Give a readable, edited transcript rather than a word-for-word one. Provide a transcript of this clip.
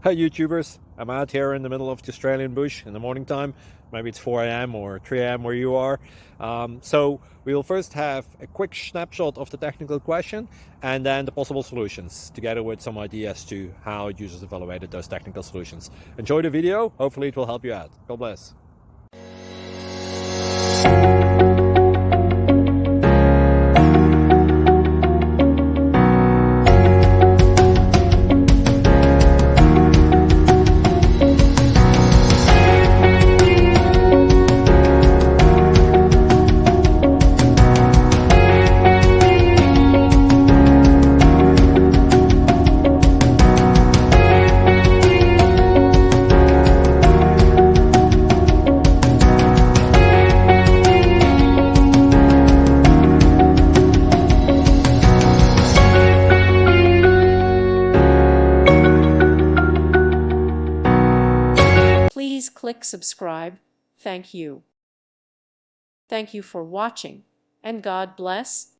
Hi YouTubers, I'm out here in the middle of the Australian bush in the morning time. Maybe it's 4 a.m. or 3 a.m. where you are. So we'll first have a quick snapshot of the technical question and then the possible solutions, together with some ideas to how users evaluated those technical solutions. Enjoy the video, hopefully it will help you out. God bless. Please click subscribe. Thank you. Thank you for watching, and God bless.